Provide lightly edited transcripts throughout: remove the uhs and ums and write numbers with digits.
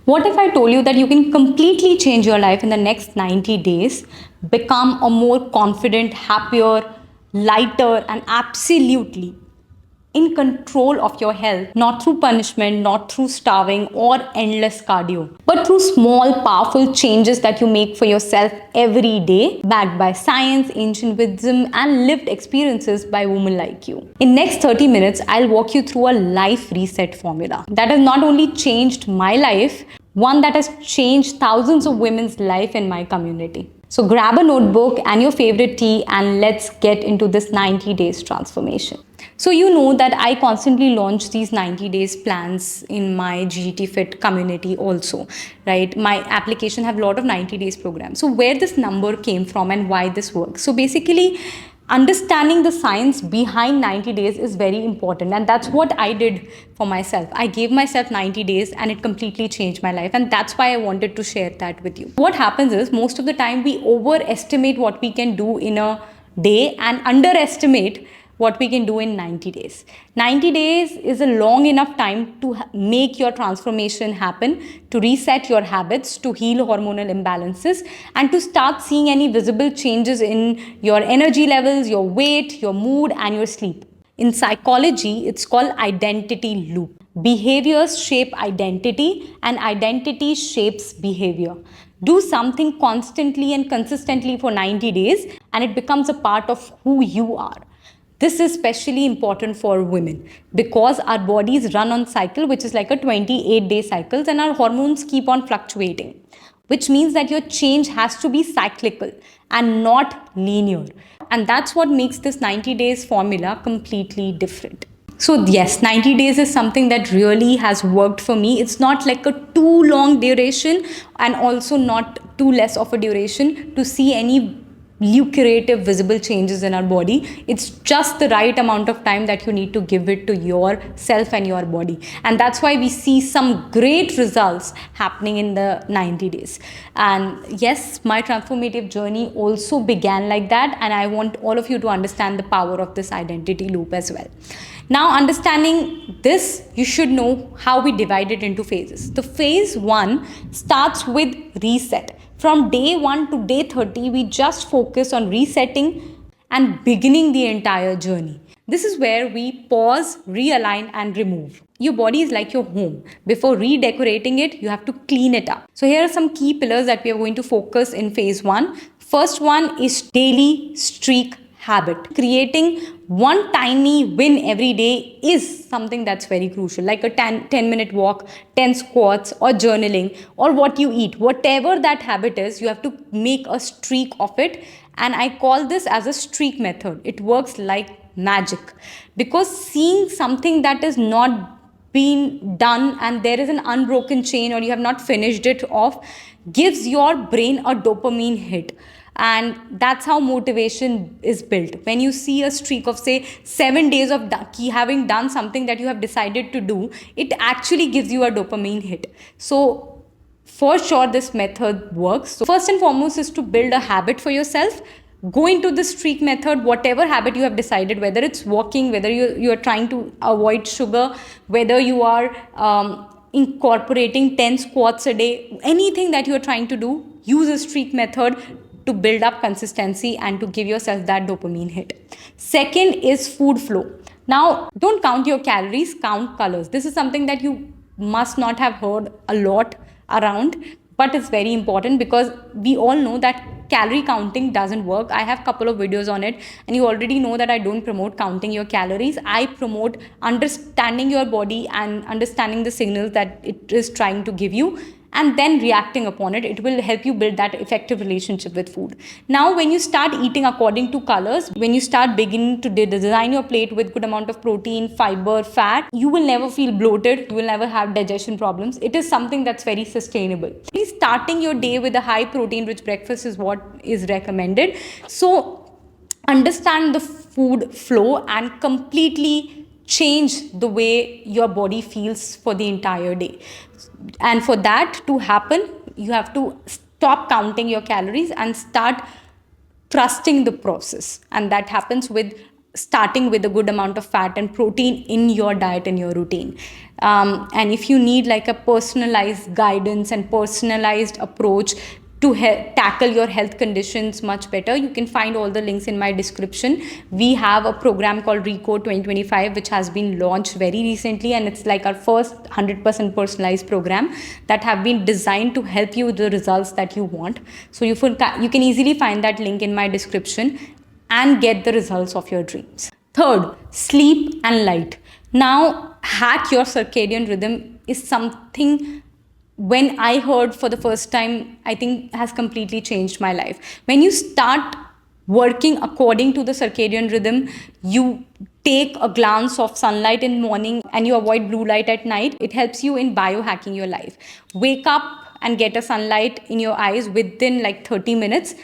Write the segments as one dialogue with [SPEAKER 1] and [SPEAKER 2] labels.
[SPEAKER 1] What if I told you that you can completely change your life in the next 90 days, become a more confident, happier, lighter, and absolutely in control of your health, not through punishment, not through starving or endless cardio, but through small, powerful changes that you make for yourself every day, backed by science, ancient wisdom, and lived experiences by women like you. In next 30 minutes, I'll walk you through a life reset formula that has not only changed my life, one that has changed thousands of women's life in my community. So grab a notebook and your favorite tea and let's get into this 90 days transformation. So you know that I constantly launch these 90 days plans in my GGT Fit community also, right? My application have a lot of 90 days programs. So where this number came from and why this works. So basically, understanding the science behind 90 days is very important, and that's what I did for myself. I gave myself 90 days and it completely changed my life, and that's why I wanted to share that with you. What happens is most of the time we overestimate what we can do in a day and underestimate what we can do in 90 days. 90 days is a long enough time to make your transformation happen, to reset your habits, to heal hormonal imbalances, and to start seeing any visible changes in your energy levels, your weight, your mood, and your sleep. In psychology, it's called identity loop. Behaviors shape identity, and identity shapes behavior. Do something constantly and consistently for 90 days, and it becomes a part of who you are. This is especially important for women because our bodies run on cycle, which is like a 28-day cycles, and our hormones keep on fluctuating, which means that your change has to be cyclical and not linear. And that's what makes this 90 days formula completely different. So yes, 90 days is something that really has worked for me. It's not like a too long duration and also not too less of a duration to see any lucrative visible changes in our body. It's just the right amount of time that you need to give it to yourself and your body, and that's why we see some great results happening in the 90 days. And yes, my transformative journey also began like that, and I want all of you to understand the power of this identity loop as well. Now, understanding this, you should know how we divide it into phases. The phase 1 starts with reset. From day 1 to day 30, we just focus on resetting and beginning the entire journey. This is where we pause, realign, and remove. Your body is like your home. Before redecorating it, you have to clean it up. So here are some key pillars that we are going to focus in phase 1. First one is daily streak habit. Creating one tiny win every day is something that's very crucial, like a 10-minute walk, 10 squats, or journaling, or what you eat. Whatever that habit is, you have to make a streak of it. And I call this as a streak method. It works like magic because seeing something that is not been done and there is an unbroken chain or you have not finished it off gives your brain a dopamine hit. And that's how motivation is built. When you see a streak of say 7 days of having done something that you have decided to do, it actually gives you a dopamine hit. So for sure this method works. So first and foremost is to build a habit for yourself. Go into the streak method, whatever habit you have decided, whether it's walking, whether you are trying to avoid sugar, whether you are incorporating 10 squats a day, anything that you are trying to do, use a streak method to build up consistency and to give yourself that dopamine hit. Second is food flow. Now, don't count your calories, count colors. This is something that you must not have heard a lot around, but it's very important because we all know that calorie counting doesn't work. I have a couple of videos on it, and you already know that I don't promote counting your calories. I promote understanding your body and understanding the signals that it is trying to give you, and then reacting upon it. It will help you build that effective relationship with food. Now, when you start eating according to colors, when you start beginning to design your plate with good amount of protein, fiber, fat, you will never feel bloated. You will never have digestion problems. It is something that's very sustainable. Please starting your day with a high protein rich breakfast is what is recommended. So understand the food flow and completely change the way your body feels for the entire day. And for that to happen, you have to stop counting your calories and start trusting the process. And that happens with starting with a good amount of fat and protein in your diet and your routine. And if you need like a personalized guidance and personalized approach to tackle your health conditions much better, you can find all the links in my description. We have a program called Recode 2025, which has been launched very recently, and it's like our first 100% personalized program that have been designed to help you with the results that you want. So you can easily find that link in my description and get the results of your dreams. Third, sleep and light. Now, hack your circadian rhythm is something, when I heard for the first time, I think has completely changed my life. When you start working according to the circadian rhythm, you take a glance of sunlight in the morning and you avoid blue light at night. It helps you in biohacking your life. Wake up and get a sunlight in your eyes within like 30 minutes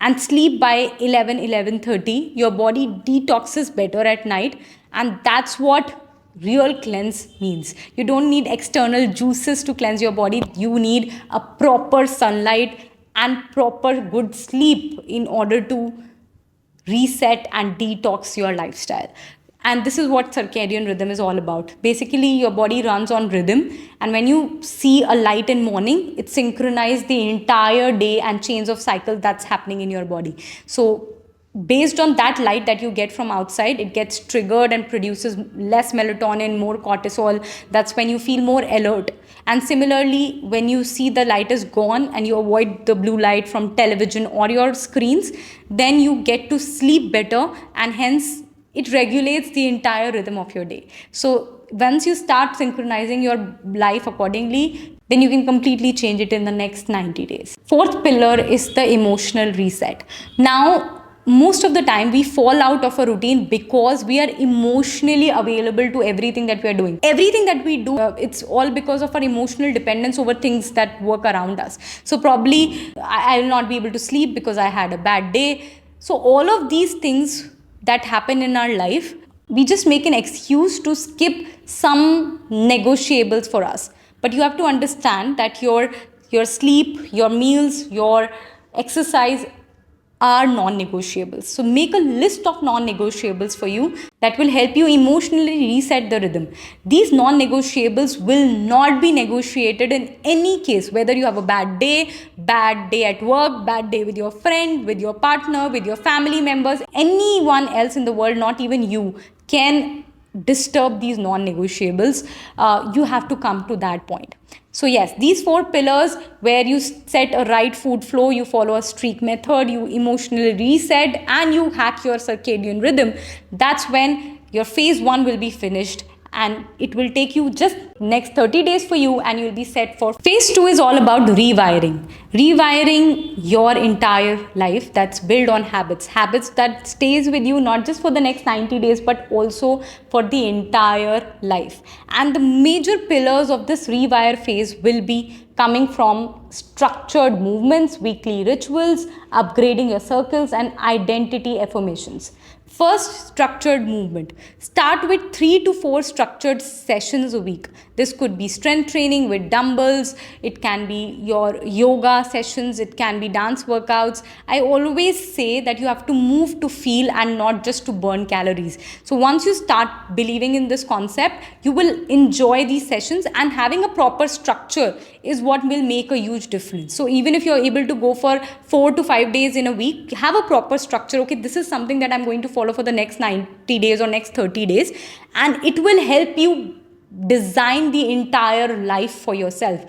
[SPEAKER 1] and sleep by 11:30. Your body detoxes better at night, and that's what real cleanse means. You don't need external juices to cleanse your body. You need a proper sunlight and proper good sleep in order to reset and detox your lifestyle. And this is what circadian rhythm is all about. Basically, your body runs on rhythm, and when you see a light in morning, it synchronizes the entire day and change of cycle that's happening in your body. So based on that light that you get from outside, it gets triggered and produces less melatonin, more cortisol. That's when you feel more alert. And similarly, when you see the light is gone and you avoid the blue light from television or your screens, then you get to sleep better, and hence it regulates the entire rhythm of your day. So once you start synchronizing your life accordingly, then you can completely change it in the next 90 days. Fourth pillar is the emotional reset. Now, most of the time we fall out of a routine because we are emotionally available to everything that we are doing. Everything that we do, it's all because of our emotional dependence over things that work around us. So probably I will not be able to sleep because I had a bad day. So all of these things that happen in our life, we just make an excuse to skip some negotiables for us. But you have to understand that your sleep, your meals, your exercise are non-negotiables. So make a list of non-negotiables for you that will help you emotionally reset the rhythm. These non-negotiables will not be negotiated in any case, whether you have a bad day at work, bad day with your friend, with your partner, with your family members, anyone else in the world, not even you, can disturb these non-negotiables. You have to come to that point. So yes, these 4 pillars, where you set a right food flow, you follow a streak method, you emotionally reset, and you hack your circadian rhythm, that's when your phase 1 will be finished, and it will take you just next 30 days for you, and you'll be set for phase 2. Is all about rewiring your entire life. That's built on habits that stays with you not just for the next 90 days but also for the entire life. And the major pillars of this rewire phase will be coming from structured movements, weekly rituals, upgrading your circles, and identity affirmations. First, structured movement. Start with 3 to 4 structured sessions a week. This could be strength training with dumbbells, it can be your yoga sessions, it can be dance workouts. I always say that you have to move to feel and not just to burn calories. So once you start believing in this concept, you will enjoy these sessions, and having a proper structure is what will make a huge difference. So even if you're able to go for 4 to 5 days in a week, have a proper structure. Okay, this is something that I'm going to follow for the next 90 days or next 30 days, and it will help you design the entire life for yourself.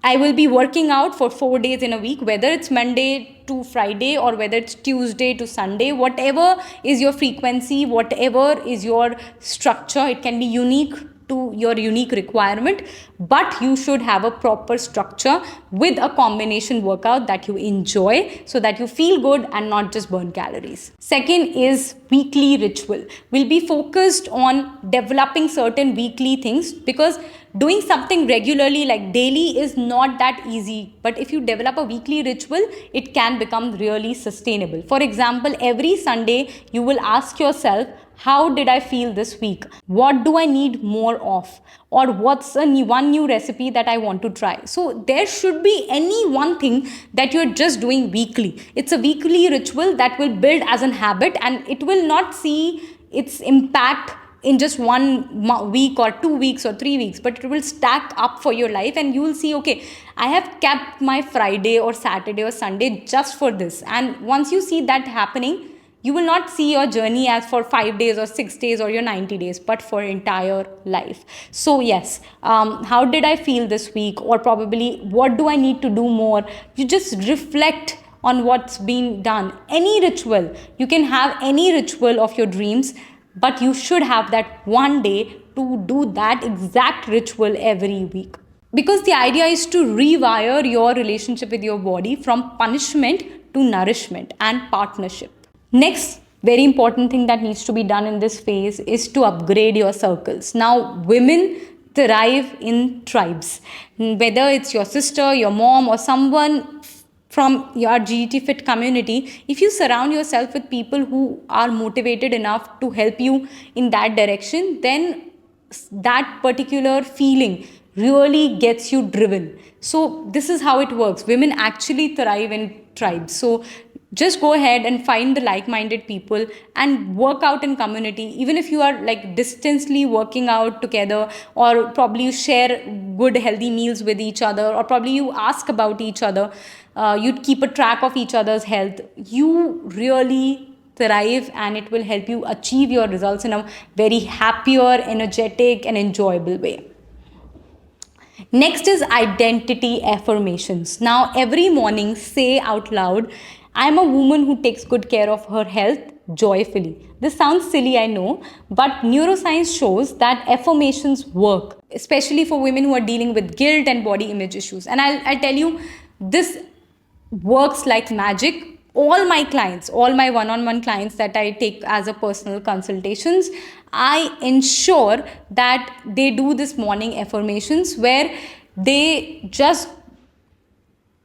[SPEAKER 1] I will be working out for 4 days in a week, whether it's Monday to Friday or whether it's Tuesday to Sunday, whatever is your frequency, whatever is your structure, it can be unique to your unique requirement, but you should have a proper structure with a combination workout that you enjoy so that you feel good and not just burn calories. Second is weekly ritual. We'll be focused on developing certain weekly things, because doing something regularly like daily is not that easy, but if you develop a weekly ritual, it can become really sustainable. For example, every Sunday you will ask yourself, how did I feel this week? What do I need more of? Or what's one new recipe that I want to try? So there should be any one thing that you're just doing weekly. It's a weekly ritual that will build as a habit, and it will not see its impact in just one week or 2 weeks or 3 weeks, but it will stack up for your life, and you will see, okay, I have kept my Friday or Saturday or Sunday just for this. And once you see that happening, you will not see your journey as for 5 days or 6 days or your 90 days, but for entire life. So yes, how did I feel this week, or probably what do I need to do more? You just reflect on what's been done. Any ritual, you can have any ritual of your dreams, but you should have that one day to do that exact ritual every week. Because the idea is to rewire your relationship with your body from punishment to nourishment and partnership. Next, very important thing that needs to be done in this phase is to upgrade your circles. Now, women thrive in tribes. Whether it's your sister, your mom, or someone from your GT Fit community, if you surround yourself with people who are motivated enough to help you in that direction, then that particular feeling really gets you driven. So this is how it works. Women actually thrive in tribes. So just go ahead and find the like-minded people and work out in community. Even if you are like distantly working out together, or probably you share good healthy meals with each other, or probably you ask about each other, you keep a track of each other's health, you really thrive, and it will help you achieve your results in a very happier, energetic and enjoyable way. Next is identity affirmations. Now, every morning say out loud, I am a woman who takes good care of her health joyfully. This sounds silly, I know, but neuroscience shows that affirmations work, especially for women who are dealing with guilt and body image issues. And I'll tell you, this works like magic. All my clients, all my one-on-one clients that I take as a personal consultations, I ensure that they do this morning affirmations where they just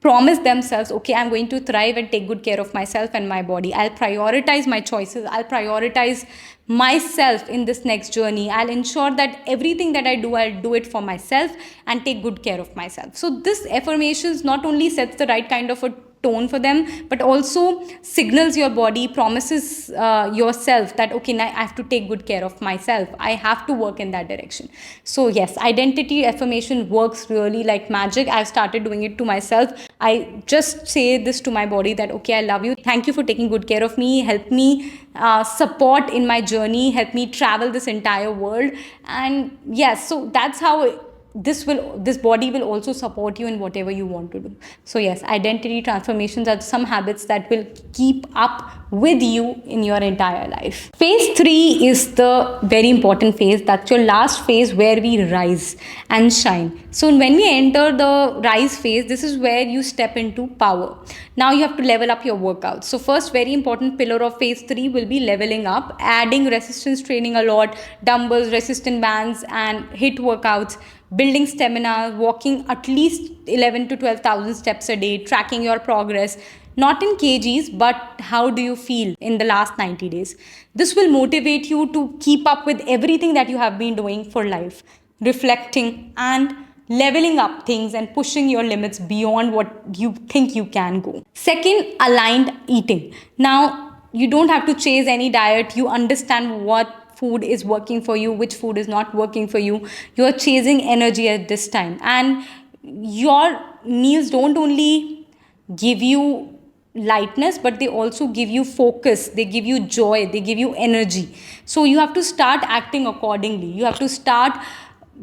[SPEAKER 1] promise themselves, okay, I'm going to thrive and take good care of myself and my body. I'll prioritize my choices. I'll prioritize myself in this next journey. I'll ensure that everything that I do, I'll do it for myself and take good care of myself. So this affirmations not only sets the right kind of a tone for them, but also signals your body, promises yourself that, okay, now I have to take good care of myself. I have to work in that direction. So yes, identity affirmation works really like magic. I've started doing it to myself. I just say this to my body that, okay, I love you. Thank you for taking good care of me. Help me support in my journey. Help me travel this entire world. And yes, so that's how this body will also support you in whatever you want to do. So yes, identity transformations are some habits that will keep up with you in your entire life. Phase 3 is the very important phase. That's your last phase, where we rise and shine. So when we enter the rise phase, this is where you step into power. Now you have to level up your workouts. So first very important pillar of phase 3 will be leveling up, adding resistance training a lot, dumbbells, resistant bands and HIIT workouts, building stamina, walking at least 11 to 12,000 steps a day, tracking your progress, not in kgs, but how do you feel in the last 90 days. This will motivate you to keep up with everything that you have been doing for life, reflecting and leveling up things and pushing your limits beyond what you think you can go. Second, aligned eating. Now, you don't have to chase any diet. You understand what food is working for you, which food is not working for you. You are chasing energy at this time, and your meals don't only give you lightness, but they also give you focus, they give you joy, they give you energy. So you have to start acting accordingly. You have to start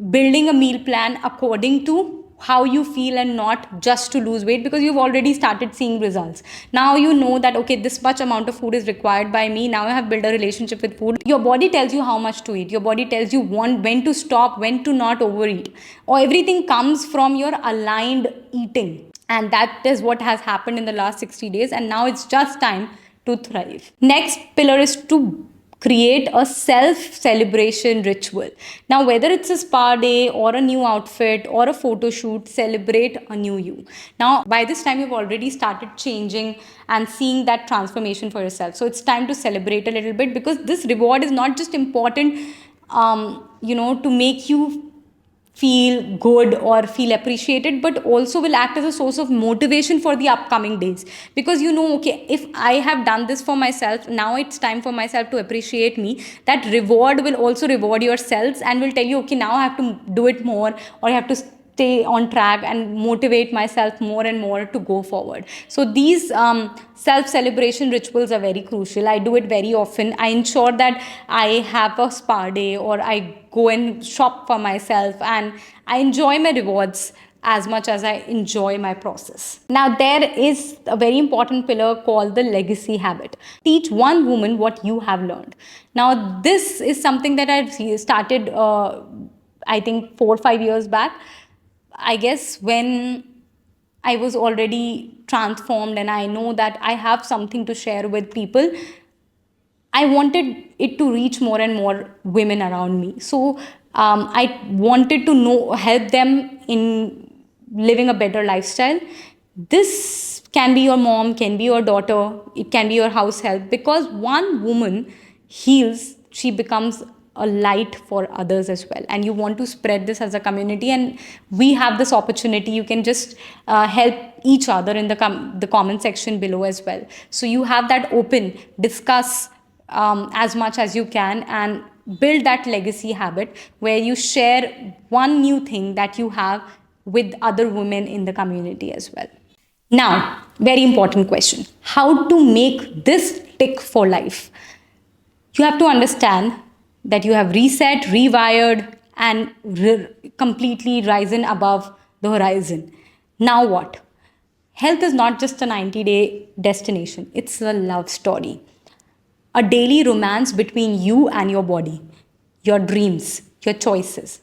[SPEAKER 1] building a meal plan according to how you feel, and not just to lose weight, because you've already started seeing results. Now you know that, okay, this much amount of food is required by me. Now I have built a relationship with food. Your body tells you how much to eat. Your body tells you when to stop, when to not overeat. Or everything comes from your aligned eating. And that is what has happened in the last 60 days. And now it's just time to thrive. Next pillar is to create a self-celebration ritual. Now, whether it's a spa day or a new outfit or a photo shoot, celebrate a new you. Now, by this time, you've already started changing and seeing that transformation for yourself. So it's time to celebrate a little bit, because this reward is not just important, to make you feel good or feel appreciated, but also will act as a source of motivation for the upcoming days. Because you know, okay, if I have done this for myself, now it's time for myself to appreciate me. That reward will also reward yourselves and will tell you, okay, now I have to do it more, or I have to stay on track and motivate myself more and more to go forward. So these self celebration rituals are very crucial. I do it very often. I ensure that I have a spa day, or I go and shop for myself, and I enjoy my rewards as much as I enjoy my process. Now, there is a very important pillar called the legacy habit. Teach one woman what you have learned. Now, this is something that I've started, I think, 4 or 5 years back. I guess when I was already transformed and I know that I have something to share with people, I wanted it to reach more and more women around me. So I wanted to help them in living a better lifestyle. This can be your mom, can be your daughter, it can be your house help. Because one woman heals, she becomes a light for others as well. And you want to spread this as a community, and we have this opportunity. You can just help each other in the comment section below as well. So you have that open, discuss as much as you can, and build that legacy habit where you share one new thing that you have with other women in the community as well. Now, very important question: how to make this tick for life? You have to understand that you have reset, rewired, and completely risen above the horizon. Now what? Health is not just a 90-day destination, it's a love story. A daily romance between you and your body, your dreams, your choices.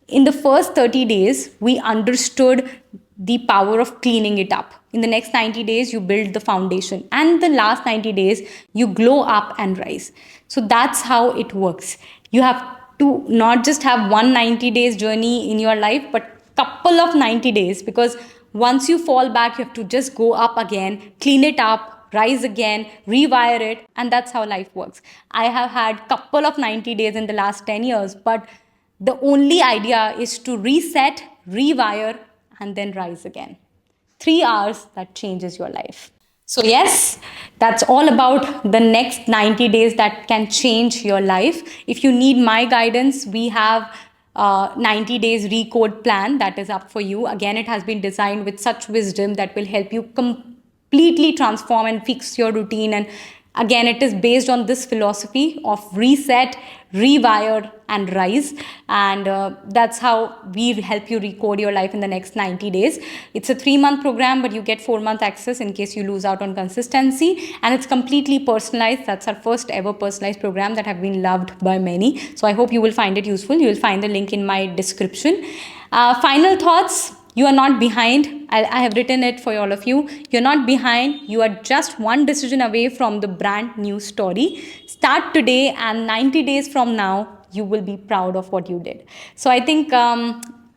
[SPEAKER 1] In the first 30 days, we understood the power of cleaning it up. In the next 90 days, you build the foundation. And the last 90 days, you glow up and rise. So that's how it works. You have to not just have one 90 days journey in your life, but couple of 90 days, because once you fall back, you have to just go up again, clean it up, rise again, rewire it, and that's how life works. I have had couple of 90 days in the last 10 years, but the only idea is to reset, rewire, and then rise again. 3 hours that changes your life. So yes, that's all about the next 90 days that can change your life. If you need my guidance, we have 90 days recode plan that is up for you. Again, it has been designed with such wisdom that will help you completely transform and fix your routine. And again, it is based on this philosophy of reset, rewire, and rise. And that's how we help you recode your life in the next 90 days. It's a 3-month program, but you get 4-month access in case you lose out on consistency. And it's completely personalized. That's our first ever personalized program that have been loved by many. So I hope you will find it useful. You will find the link in my description. Final thoughts. You are not behind. I have written it for all of you. You're not behind. You are just one decision away from the brand new story. Start today, and 90 days from now, you will be proud of what you did. So I think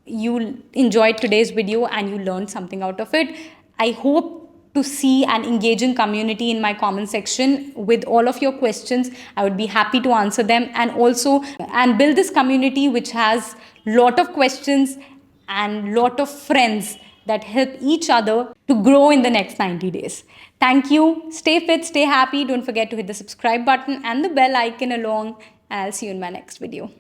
[SPEAKER 1] you enjoyed today's video and you learned something out of it. I hope to see an engaging community in my comment section with all of your questions. I would be happy to answer them, and also build this community which has lot of questions and lot of friends that help each other to grow in the next 90 days. Thank you. Stay fit, stay happy. Don't forget to hit the subscribe button and the bell icon along, and I'll see you in my next video.